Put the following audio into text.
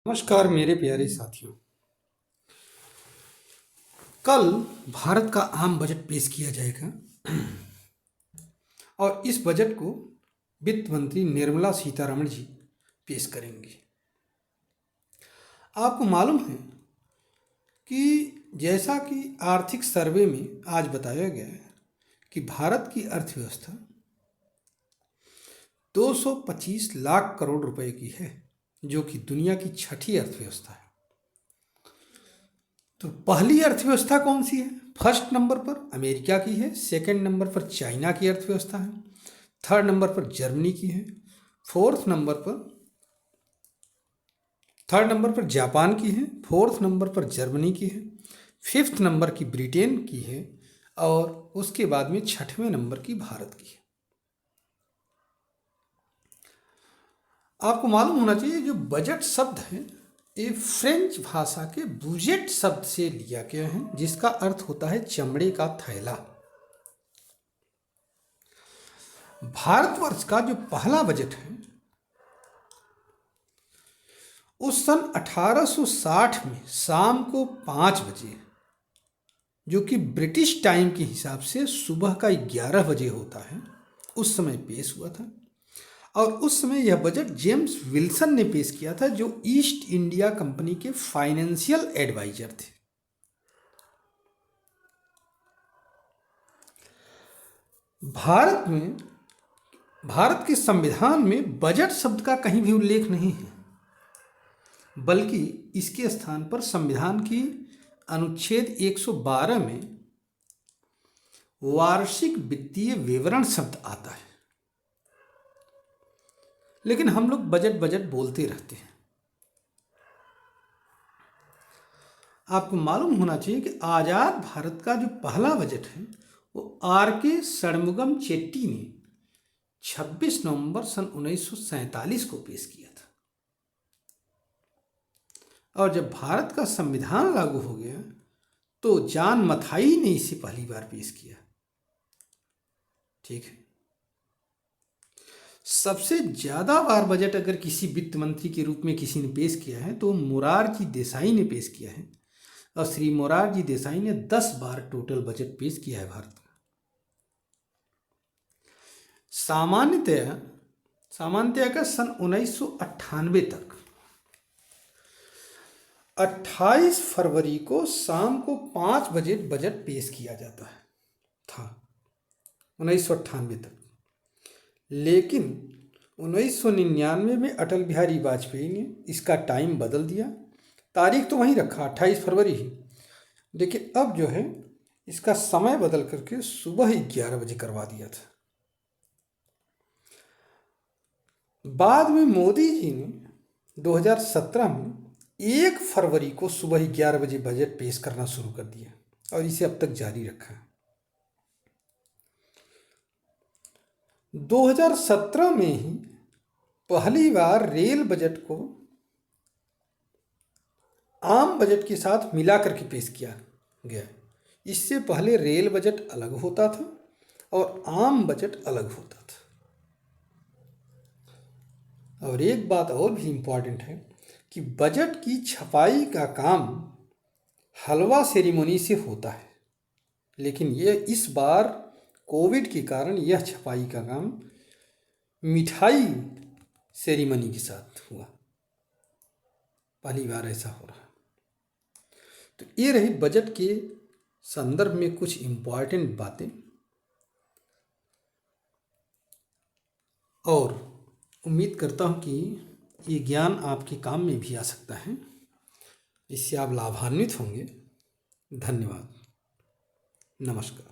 नमस्कार मेरे प्यारे साथियों। कल भारत का आम बजट पेश किया जाएगा और इस बजट को वित्त मंत्री निर्मला सीतारमण जी पेश करेंगी। आपको मालूम है कि जैसा कि आर्थिक सर्वे में आज बताया गया है कि भारत की अर्थव्यवस्था 225 लाख करोड़ रुपए की है, जो कि दुनिया की छठी अर्थव्यवस्था है। तो पहली अर्थव्यवस्था कौन सी है? फर्स्ट नंबर पर अमेरिका की है, सेकंड नंबर पर चाइना की अर्थव्यवस्था है, थर्ड नंबर पर जर्मनी की है, थर्ड नंबर पर जापान की है, फोर्थ नंबर पर जर्मनी की है, फिफ्थ नंबर की ब्रिटेन की है और उसके बाद में छठवें नंबर की भारत की है। आपको मालूम होना चाहिए जो बजट शब्द है ये फ्रेंच भाषा के बुजेट शब्द से लिया गया है, जिसका अर्थ होता है चमड़े का थैला। भारतवर्ष का जो पहला बजट है उस सन 1860 में शाम को 5 बजे, जो कि ब्रिटिश टाइम के हिसाब से सुबह का 11 बजे होता है, उस समय पेश हुआ था। और उस समय यह बजट जेम्स विल्सन ने पेश किया था, जो ईस्ट इंडिया कंपनी के फाइनेंशियल एडवाइजर थे। भारत के संविधान में बजट शब्द का कहीं भी उल्लेख नहीं है, बल्कि इसके स्थान पर संविधान की अनुच्छेद 112 में वार्षिक वित्तीय विवरण शब्द आता है। लेकिन हम लोग बजट बजट बोलते रहते हैं। आपको मालूम होना चाहिए कि आज़ाद भारत का जो पहला बजट है वो R.K. षणमुगम चेट्टी ने 26 नवंबर सन 1947 को पेश किया था। और जब भारत का संविधान लागू हो गया तो जॉन मथाई ने इसे पहली बार पेश किया। ठीक है। सबसे ज़्यादा बार बजट अगर किसी वित्त मंत्री के रूप में किसी ने पेश किया है तो मोरारजी देसाई ने पेश किया है, और श्री मोरारजी देसाई ने 10 बार टोटल बजट पेश किया है भारत का। सामान्यतया का सन 1998 तक 28 फरवरी को शाम को 5 बजे बजट पेश किया जाता है था 1998 तक। लेकिन 1999 में अटल बिहारी वाजपेयी ने इसका टाइम बदल दिया। तारीख तो वहीं रखा 28 फरवरी ही, लेकिन अब जो है इसका समय बदल करके सुबह ही 11 बजे करवा दिया था। बाद में मोदी जी ने 2017 में 1 फरवरी को सुबह ही 11 बजे बजट पेश करना शुरू कर दिया और इसे अब तक जारी रखा है। 2017 में ही पहली बार रेल बजट को आम बजट के साथ मिला करके पेश किया गया। इससे पहले रेल बजट अलग होता था और आम बजट अलग होता था। और एक बात और भी इम्पॉर्टेंट है कि बजट की छपाई का काम हलवा सेरेमनी से होता है, लेकिन यह इस बार कोविड के कारण यह छपाई का काम मिठाई सेरेमनी के साथ हुआ। पहली बार ऐसा हो रहा। तो ये रही बजट के संदर्भ में कुछ इम्पॉर्टेंट बातें, और उम्मीद करता हूँ कि ये ज्ञान आपके काम में भी आ सकता है। इससे आप लाभान्वित होंगे। धन्यवाद। नमस्कार।